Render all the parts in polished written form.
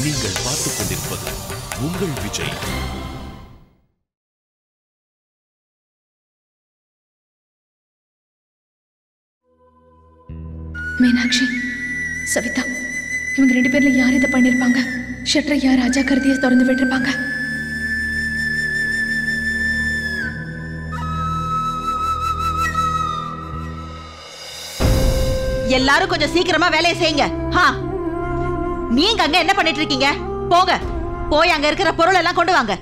நீங்கள் பார்த்துக் கொண்டிருப்பது உங்கள் விஜய். மீனாட்சி, சவிதா, இவங்க 2 பேர்ல யார் இதை பண்ணிருப்பாங்க? ஷட்டரை யார் ராஜா கருதியை திறந்து விட்டுருப்பாங்க? எல்லாரும் கொஞ்சம் சீக்கிரமா வேலையை செய்யுங்க. நீங்க அங்க என்ன பண்ணிட்டு இருக்கீங்க? போங்க, போய் அங்க இருக்கிற பொருள் எல்லாம் கொண்டு வாங்க.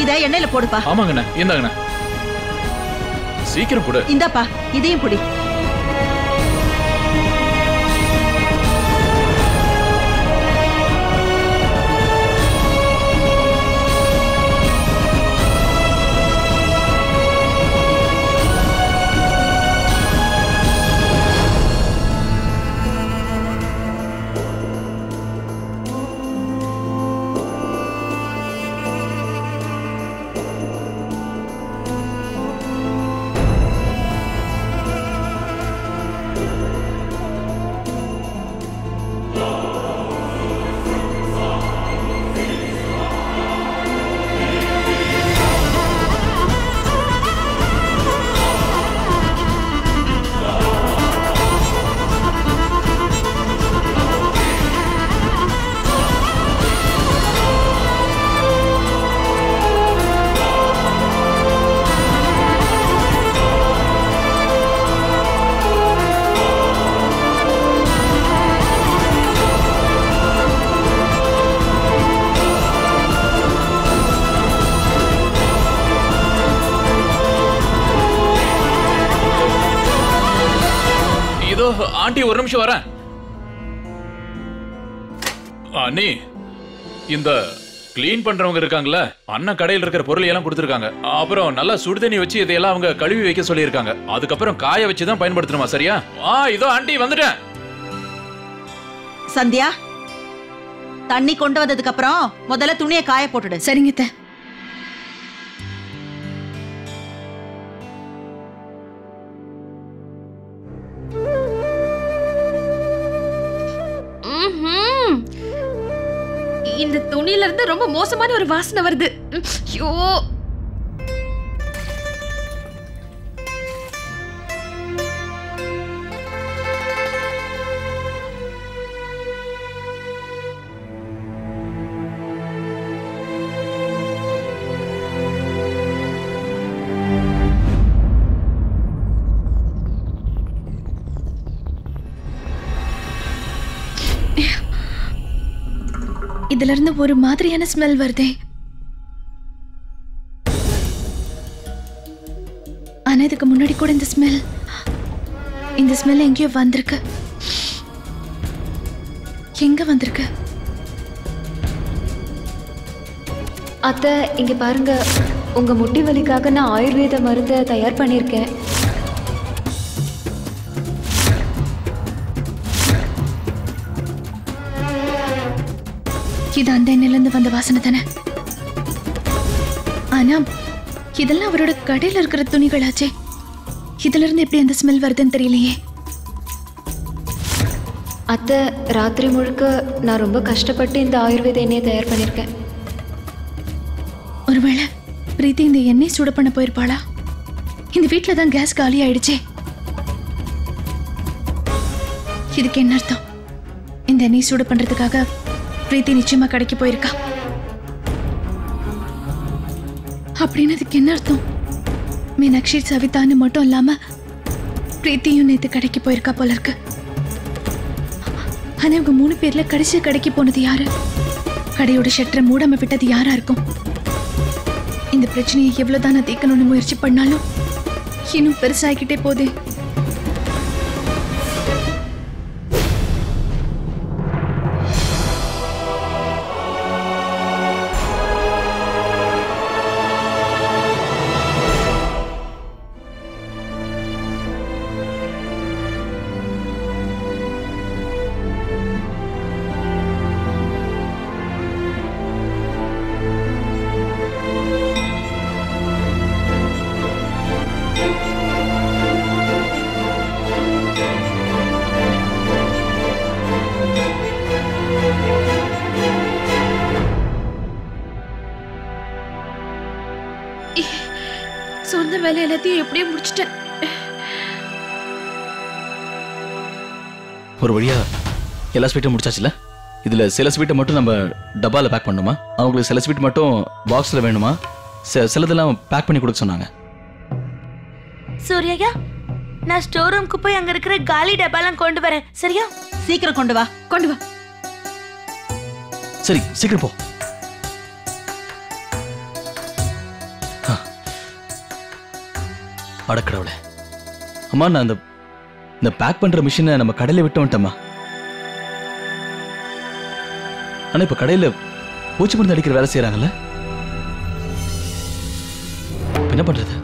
இதை எண்ணெயில போடுப்பா. ஆமாங்கண்ணா, இந்தாங்கண்ணா. சீக்கிரம் போடு. இந்தாப்பா, இதையும் பொடி. ஆண்டி, ஒரு நிமிஷம் வரேன். அண்ணி, இந்த கிளீன் பண்றவங்க இருக்காங்கல்ல, அண்ணன் கடையில் இருக்கிற பொருள் எல்லாம் கொடுத்துருக்காங்க. அப்புறம் நல்லா சுடு தண்ணி வச்சு இதையெல்லாம் அவங்க கழுவி வைக்க சொல்லியிருக்காங்க. அதுக்கப்புறம் காய வச்சு தான் பயன்படுத்தணுமா? சரியா? இதோ ஆண்டி வந்துட்டேன். சந்தியா, தண்ணி கொண்டு வந்ததுக்கு அப்புறம் முதல்ல துணியை காய போட்டுடு. சரிங்க. இந்த துணியில இருந்து ரொம்ப மோசமான ஒரு வாசனை வருது. ஐயோ, இதுல இருந்து ஒரு மாதிரியான ஸ்மெல் வருதே. ஆனா இதுக்கு முன்னாடி கூட இந்த ஸ்மெல் எங்கேயோ வந்திருக்கு. எங்க வந்திருக்கு? அத்தை, இங்க பாருங்க, உங்க முட்டி வலிக்காக நான் ஆயுர்வேத மருந்தை தயார் பண்ணியிருக்கேன். இது அந்த எண்ணெயில இருந்து வந்த வாசனை தானே? ஆனா இதெல்லாம் அவரோட கடையில இருக்கிற துணிகளாச்சே. இதுல இருந்து எப்படி அந்த ஸ்மெல் வருதுன்னு தெரியலையே. அத்தை, ராத்திரி முழுக்க நான் ரொம்ப கஷ்டப்பட்டு இந்த ஆயுர்வேத எண்ணெயை தயார் பண்ணியிருக்கேன். ஒருவேளை பிரீத்தி இந்த எண்ணெய் சூடு பண்ண போயிருப்பாளா? இந்த வீட்டில் தான் கேஸ் காலி ஆயிடுச்சே. இதுக்கு என்ன அர்த்தம்? இந்த எண்ணெய் சூடு பண்றதுக்காக பிரீத்தி நிச்சயமா கடைக்கு போயிருக்கா. அப்படின்னு அதுக்கு என்ன அர்த்தம்? மீனாட்சி, சவிதான்னு மட்டும் இல்லாம பிரீத்தியும் நேத்து கடைக்கு போயிருக்கா போல இருக்கு. ஆனா இவங்க 3 பேர்ல கடைசி கடைக்கு போனது யாரு? கடையோட ஷட்டரை மூடாம விட்டது யாரா இருக்கும்? இந்த பிரச்சனையை எவ்வளவுதான் நான் தீர்க்கணும்னு முயற்சி பண்ணாலும் இன்னும் பெருசாகிக்கிட்டே போதே. சொந்த வேலை எல்லாத்தையும் எப்படியே முடிச்சிட்டேன். ஒரு வழியா எல்லா ஸ்வீட்டும் முடிச்சாச்சுல. இதுல சில ஸ்வீட்டை மட்டும் நம்ம டப்பால பேக் பண்ணுமா? அவங்களுக்கு சில ஸ்வீட் மட்டும் பாக்ஸ்ல வேணுமா? சிலதெல்லாம் பேக் பண்ணி கொடுக்க சொன்னாங்க. சூர்யா, நான் ஸ்டோர் ரூம்க்கு போய் அங்க இருக்கிற காலி டப்பாலாம் கொண்டு வரேன். சரியா? சீக்கிரம் கொண்டு வா. கொண்டு வா. சரி, சீக்கிரம் போ. அடக்கடவுளே. அம்மா, நான் இந்த பேக் பண்ற மிஷினை நம்ம கடையில விட்டு வந்துட்டோம்மா. ஆனா இப்ப கடையில பூச்சி மருந்து அடிக்கிற வேலை செய்யறாங்கல்ல, என்ன பண்றது?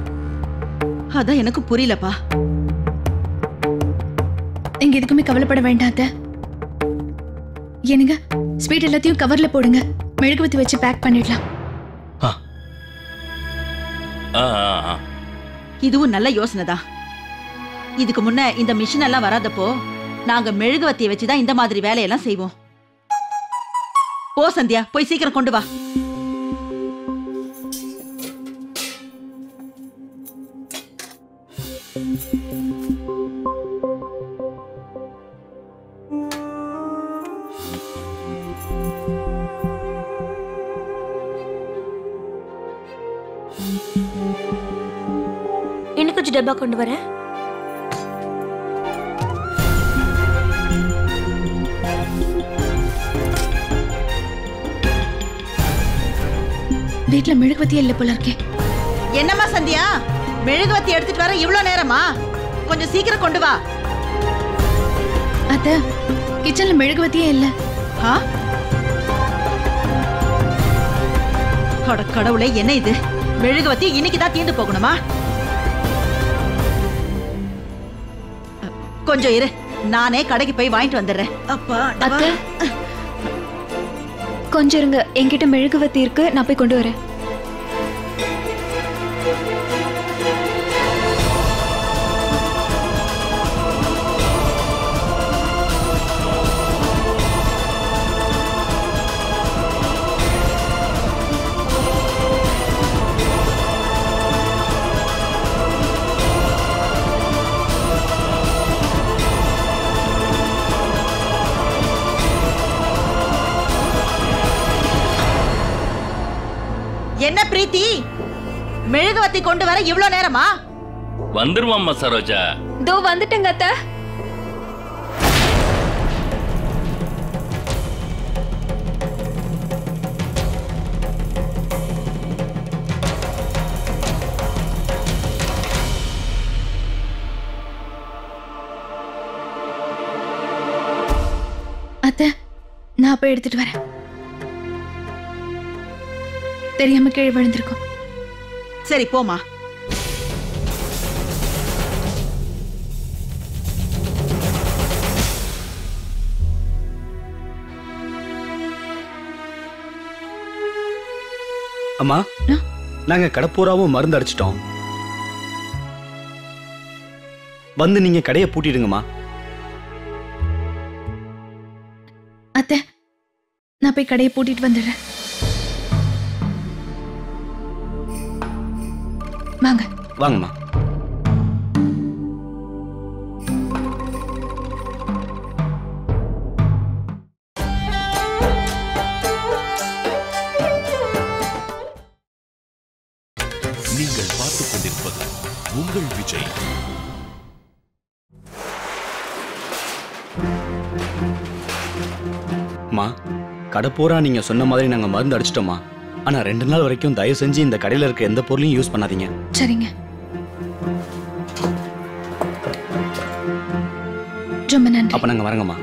அதான் எனக்கு புரியலப்பா. நீங்க எதுக்குமே கவலைப்பட வேண்டாத. என்னங்க, ஸ்வீட் எல்லாத்தையும் கவர்ல போடுங்க. மெழுகுவத்தி வச்சு பேக் பண்ணிடலாம். இதுவும் நல்ல யோசனை தான். இதுக்கு முன்ன இந்த மிஷின் எல்லாம் வராதப்போ நாங்க மெழுகுவத்தியை வச்சுதான் இந்த மாதிரி வேலையெல்லாம் செய்வோம். போ சந்தியா, போய் சீக்கிரம் கொண்டு வா. இன்னும் கொஞ்சம் டப்பா கொண்டு வரேன். வீட்டுல மெழுகுவத்தியே இல்ல போல இருக்கே. என்னம்மா சந்தியா, மெழுகுவத்தி எடுத்துட்டு வர இவ்வளவு நேரமா? கொஞ்சம் சீக்கிரம் கொண்டு வா. அத்த, கிச்சன்ல மெழுகுவத்தியே இல்ல. அட கடவுளே, என்ன இது? மெழுகுவத்தி இன்னைக்குதான் தீர்ந்து போகணுமா? கொஞ்சம் இரு, நானே கடைக்கு போய் வாங்கிட்டு வந்துடுறேன். அப்பா, அத்தை, கொஞ்சம் இருங்க. என்கிட்ட மெழுகுவத்தி இருக்கு, நான் போய் கொண்டு வரேன். என்ன பிரீத்தி, மெழுகுவத்தி கொண்டு வர இவ்வளவு நேரமா? வந்துருவாம்மா சரோஜா. தோ வந்துட்டேங்க அத்தை. அத்தை, நான் போய் எடுத்துட்டு வரேன். தெரியாம கீழே விழுந்திருக்கும். சரி, போமா. அம்மா நாங்க கடப்பூராவும் மருந்து அடிச்சிட்டோம். வந்து நீங்க கடையை பூட்டிடுங்கம்மா. அத்தை, நான் போய் கடையை பூட்டிட்டு வந்துடுறேன். வாங்க வாங்கம்மா. நீங்கள் பார்த்துக் கொண்டிருப்பது உங்கள் விஜய். அம்மா, கடப்பூரா நீங்க சொன்ன மாதிரி நாங்க மருந்து அடிச்சிட்டோமா. ஆனா 2 நாள் வரைக்கும் தயவு செஞ்சு இந்த கடையில இருக்க எந்த பொருளையும் யூஸ் பண்ணாதீங்க. சரிங்க. ரொம்ப நன்றி. அப்ப நாங்க வரங்கம்மா.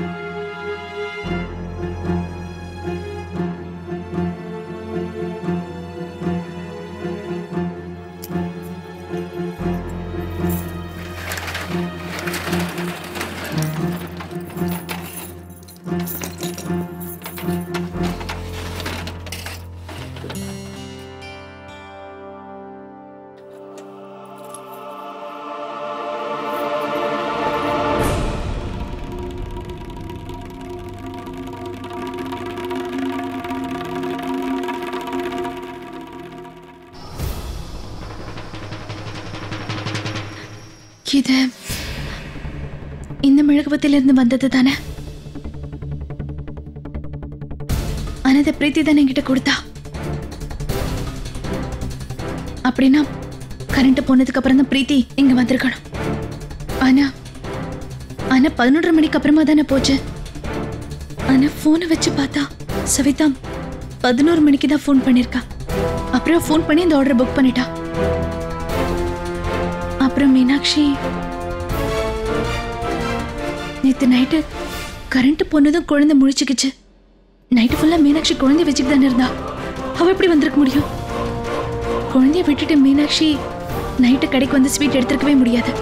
இது இந்த மெழுகுவத்திலிருந்து வந்தது தானே? அனத பிரீத்தி தானே என்கிட்ட கொடுத்தா. அப்படின்னா கரண்ட் போனதுக்கு அப்புறம் தான் பிரீத்தி இங்க வந்திருக்கணும். ஆனா 11:30 மணிக்கு அப்புறமா தானே போச்சு. ஆனா போனை வச்சு பார்த்தா சவிதா 11 மணிக்கு தான் ஃபோன் பண்ணிருக்கா. அப்புறம் ஃபோன் பண்ணி இந்த ஆர்டர் புக் பண்ணிட்டா. அப்புறம் மீனாட்சி நேத்து நைட்டு கரண்ட் போனதும் குழந்தை முழிச்சுக்கிச்சு. நைட்டு ஃபுல்லா மீனாட்சி குழந்தைய வச்சுட்டு தானே இருந்தா. அவ எப்படி வந்திருக்க முடியும்? குழந்தைய விட்டுட்டு மீனாட்சி நைட்டு கடைக்கு வந்து ஸ்வீட் எடுத்துருக்கவே முடியாது.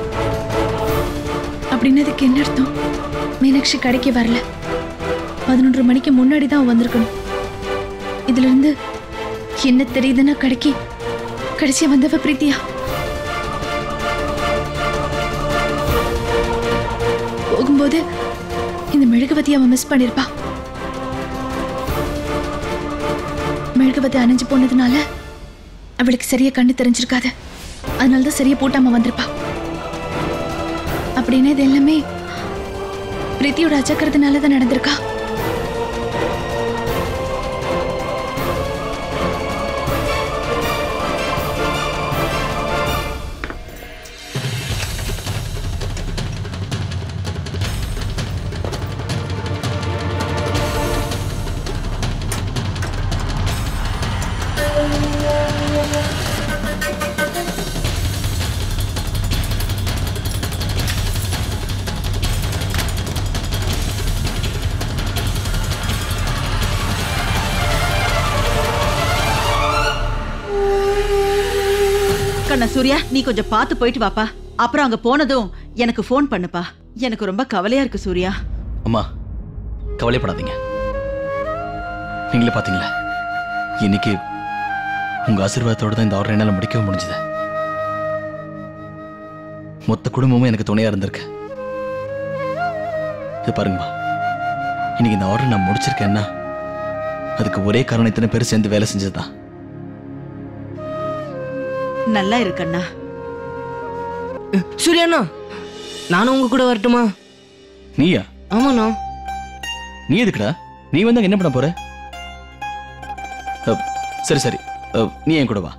அப்படின்னு அதுக்கு என்ன அர்த்தம்? மீனாட்சி கடைக்கு வரல. 11:30 மணிக்கு முன்னாடி தான் வந்திருக்கணும். இதுல இருந்து என்ன தெரியுதுன்னா கடைக்கு கடைசியா வந்தவ பிரீத்தியா? போகும்போது இந்த மெழுகுவத்தி அவன் மிஸ் பண்ணிருப்பா. மெழுகுவத்தி அணைஞ்சு போனதுனால அவளுக்கு சரியா கண்ணு தெரிஞ்சிருக்காது. அதனாலதான் சரியா போட்டாம வந்திருப்பா. அப்படின்னா இது எல்லாமே பிரீத்தியோட அஜாக்கிரதனாலதான் நடந்திருக்கா. கண்ணா சூர்யா, நீ கொஞ்சம் பார்த்து போயிட்டு வாப்பா. அப்புறம் அங்க போனதும் எனக்கு ஃபோன் பண்ணுப்பா. எனக்கு ரொம்ப கவலையா இருக்கு சூர்யா. அம்மா, கவலைப்படாதீங்க. நீங்களே பாத்தீங்களா, இன்னைக்கு உங்க ஆசீர்வாதத்தோட தான் இந்த ஆர்டர் என்னால முடிக்கவும் முடிஞ்சது. மொத்த குடும்பமும் எனக்கு துணையா இருந்திருக்கு. இது பாருங்கம்மா, இன்னைக்கு இந்த ஆர்டர் நான் முடிச்சிருக்கேன்னா அதுக்கு ஒரே காரணம் இத்தனை பேர் சேர்ந்து வேலை செஞ்சதுதான். நல்லா இருக்கண்ணா. சூர்யாண்ணா, நானும் உங்க கூட வரட்டுமா? நீயா? ஆமாண்ணா. நீ எதுக்குடா? நீ வந்து என்ன பண்ண போற? சரி சரி, நீ என் கூட வா.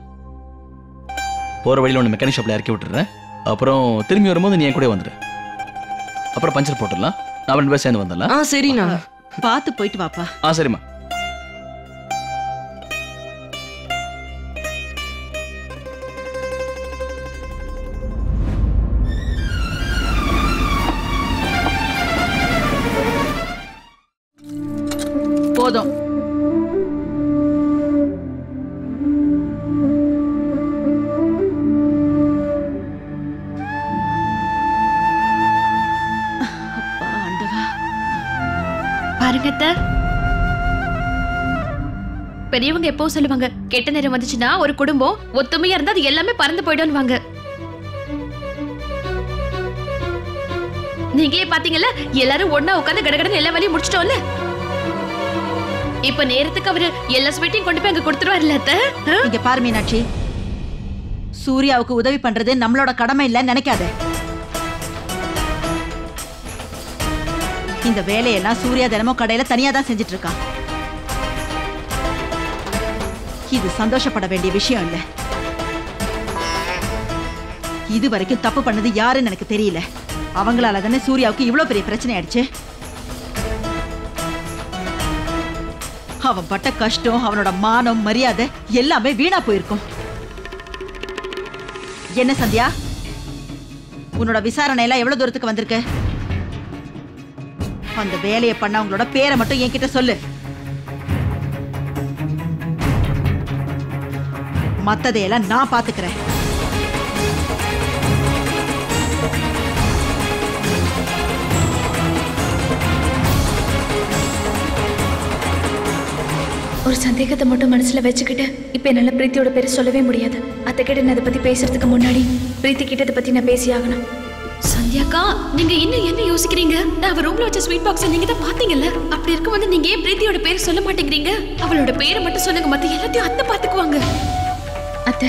போற வழியில் ஒன்று மெக்கானிக் ஷாப்ல இறக்கி விட்டுறேன். அப்புறம் திரும்பி வரும்போது நீ என் கூட வந்துடு. அப்புறம் பஞ்சர் போட்டுடலாம். நான் 2 பேர் சேர்ந்து வந்துடலாம். சரிண்ணா. பார்த்து போயிட்டு வாப்பா. சரிம்மா. போதும். பாருங்க, பெரியவங்க எப்பவும் சொல்லுவாங்க, கெட்ட நேரம் வந்துச்சுன்னா ஒரு குடும்பம் ஒத்துமையா இருந்தா அது எல்லாமே பறந்து போயிடும்வாங்க. நீங்களே பாத்தீங்கல்ல, எல்லாரும் ஒண்ணா உட்கார்ந்து கடகடன்னு எல்லா வேலையும் முடிச்சிட்டோம்ல. இப்ப நேரத்துக்கு அவரு எல்லா ஸ்வீட்டையும் கொண்டு போய் அங்க கொடுத்துருவாருல்ல அத்தை. இங்க பாரு மீனாட்சி, சூர்யாவுக்கு உதவி பண்றது நம்மளோட கடமை இல்லைன்னு நினைக்காத. இந்த வேலையெல்லாம் சூர்யா தினமும் கடையில தனியா தான் செஞ்சுட்டு இருக்கான். இது சந்தோஷப்பட வேண்டிய விஷயம் இல்ல. இது வரைக்கும் தப்பு பண்ணது யாருன்னு எனக்கு தெரியல. அவங்களால தானே சூர்யாவுக்கு இவ்வளவு பெரிய பிரச்சனை ஆயிடுச்சு. அவன் பட்ட கஷ்டம், அவனோட மானம், மரியாதை எல்லாமே வீணா போயிருக்கும். என்ன சந்தியா, உன்னோட விசாரணை எல்லாம் எவ்வளவு தூரத்துக்கு வந்திருக்கு? அந்த வேலையை பண்ணவங்களோட பேரை மட்டும் என்கிட்ட சொல்லு. மத்ததையெல்லாம் நான் பாத்துக்கிறேன். ஒரு சந்தேகத்தை மட்டும் மனசுல வச்சுக்கிட்டு இப்ப என்னால பிரீத்தியோட பேரை சொல்லவே முடியாது. அத்தை கிட்ட நான் அதை பத்தி பேசுறதுக்கு முன்னாடி பிரீத்தி கிட்ட இதை பத்தி நான் பேசி ஆகணும். சந்தியாக்கா, நீங்க இன்னும் என்ன யோசிக்கிறீங்க? நான் அவ ரூம்ல வச்ச ஸ்வீட் பாக்ஸ் நீங்க தான் பாத்தீங்கல்ல. அப்படி இருக்கும்போது நீங்க ஏன் பிரீத்தியோட பேரை சொல்ல மாட்டேங்கிறீங்க? அவளோட பேரை மட்டும் சொல்லுங்க, மத்த எல்லாத்தையும் அத்தை பாத்துக்குவாங்க. அத்தை,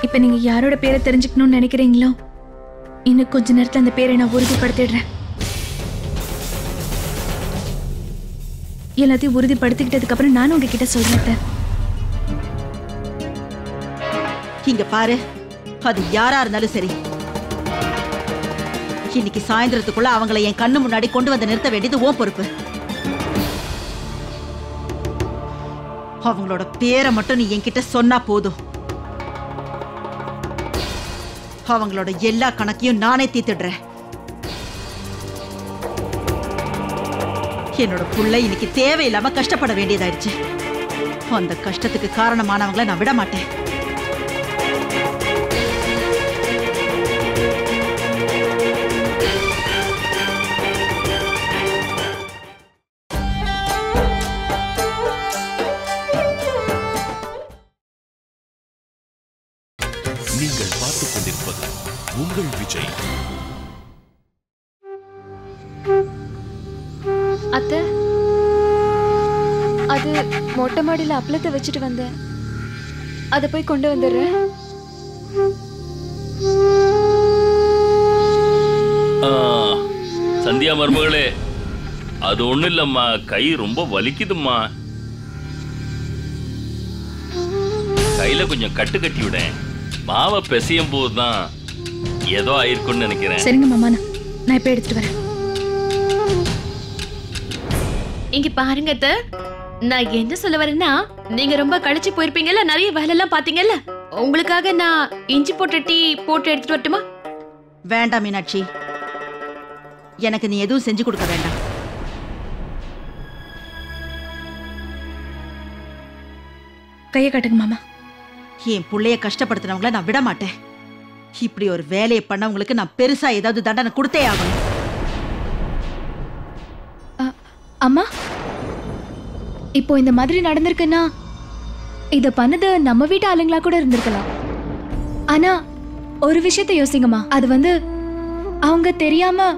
இப்ப நீங்க யாரோட பேரை தெரிஞ்சுக்கணும்னு நினைக்கிறீங்களோ, இன்னும் கொஞ்ச நேரத்துல அந்த பேரை நான் உறுதிப்படுத்திடுறேன். எல்லாத்தையும் உறுதிப்படுத்திக்கிட்டதுக்கு அப்புறம் நானும் உங்ககிட்ட சொல்றேன். இங்க பாரு, அது யாரா இருந்தாலும் சரி, இன்னைக்கு சாயந்தரத்துக்குள்ள அவங்கள என் கண்ணு முன்னாடி கொண்டு வந்து நிறுத்த வேண்டியது ஓ பொறுப்பு. அவங்களோட பேரை மட்டும் நீ என்கிட்ட சொன்னா போதும். அவங்களோட எல்லா கணக்கையும் நானே தீர்த்துடுறேன். என்னோட புள்ள இன்னைக்கு தேவையில்லாம கஷ்டப்பட வேண்டியதாயிடுச்சு. அந்த கஷ்டத்துக்கு காரணமானவங்களை நான் விட மாட்டேன். நீங்கள் பார்த்துக் கொண்டிருப்பது உங்கள் விஜய். அத்தை, அது மொட்டை மாடியில் அப்பளத்தை வச்சுட்டு வந்தேன். அதை போய் கொண்டு வந்துடுறேன். சந்தியா மருமகளே, அது ஒண்ணும் இல்லம்மா, கை ரொம்ப வலிக்குதும்மா. கையில கொஞ்சம் கட்டு கட்டி விட. மாவை பிசையும் போதுதான் ஏதோ ஆயிருக்குன்னு நினைக்கிறேன். சரிங்க மாமா, நான் இப்ப எடுத்துட்டு வரேன். இங்க பாருங்க அத்தை, நான் என்ன சொல்ல வரேன்னா, நீங்க ரொம்ப களைச்சு போயிருப்பீங்கல்ல, நிறைய வேலை எல்லாம் பாத்தீங்கல்ல, உங்களுக்காக நான் இஞ்சி போட்ட டீ போட்டு எடுத்துட்டு வரட்டுமா? வேண்டாம் மீனாட்சி, எனக்கு நீ எதுவும் செஞ்சு கொடுக்க வேண்டாம். கையை காட்டுங்க மாமா. என் புள்ளைய கஷ்டப்படுத்தினவங்கள நான் விட மாட்டேன். இப்படி ஒரு வேலையை பண்ணவங்களுக்கு நான் பெருசா ஏதாவது தண்டனை கொடுத்தே ஆகணும். அம்மா, இப்போ இந்த மாதிரி நடந்திருக்குன்னா இத பண்ணது நம்ம வீட்டு ஆளுங்களா கூட இருந்திருக்கலாம். ஆனா ஒரு விஷயத்தை யோசிங்கம்மா, அது அவங்க தெரியாம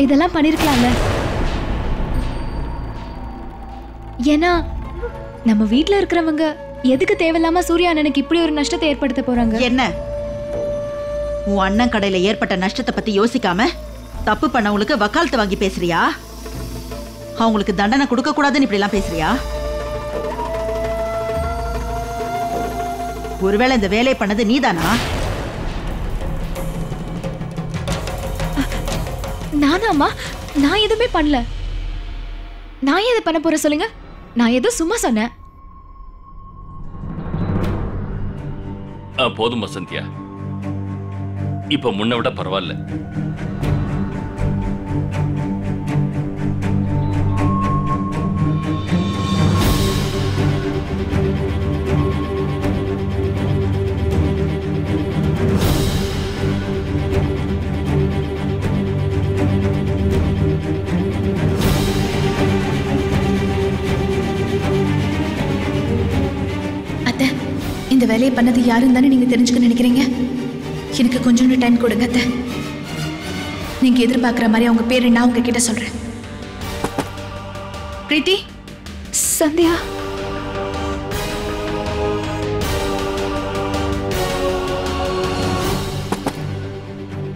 இதெல்லாம் பண்ணிருக்கலாம்ல. ஏன்னா நம்ம வீட்டுல இருக்கிறவங்க எதுக்கு தேவையில்லாம சூர்யா அண்ணனுக்கு இப்படி ஒரு நஷ்டத்தை ஏற்படுத்த போறாங்க? என்ன, உன் அண்ணன் கடையில ஏற்பட்ட நஷ்டத்தை பத்தி யோசிக்காம தப்பு பண்ணவங்களுக்கு வக்காலத்து வாங்கி பேசுறியா? அவங்களுக்கு தண்டனை கொடுக்க கூடாதுன்னு இப்படி எல்லாம் பேசுறியா? ஒருவேளை இந்த வேலையை பண்ணது நீதானா? நானாமா? நான் எதுவுமே பண்ணல. நான் எதை பண்ண போற சொல்லுங்க? நான் ஏதோ சும்மா சொன்னேன். போதும் சந்தியா, இப்ப முன்ன விட பரவாயில்ல. இந்த வேலையை பண்ணது யாருன்னு தானே நீங்க தெரிஞ்சுக்க நினைக்கிறீங்க. எனக்கு கொஞ்சோண்டு டைம் கொடுங்க அத்தை. நீங்க எதிர்பார்க்குற மாதிரி அவங்க பேரை நான் உங்ககிட்ட சொல்றேன். பிரீத்தி. சந்தியா.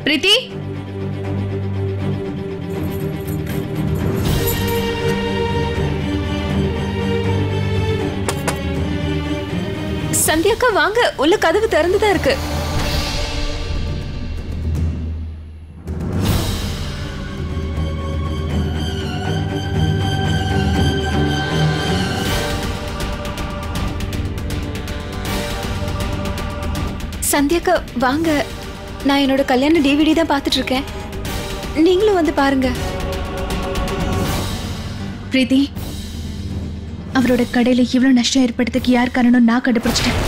பிரீத்தி. சந்தியாக்கா வாங்க, உள்ள கதவு திறந்துதான் இருக்கு. சந்தியாக்கா வாங்க, நான் என்னோட கல்யாண டிவிடி தான் பார்த்துட்டு இருக்கேன், நீங்களும் வந்து பாருங்க. பிரீத்தி, அவரோட கடையில இவ்வளவு நஷ்டம் ஏற்படுறதுக்கு யார் காரணம் நான் கண்டுபிடிச்சிட்டேன்.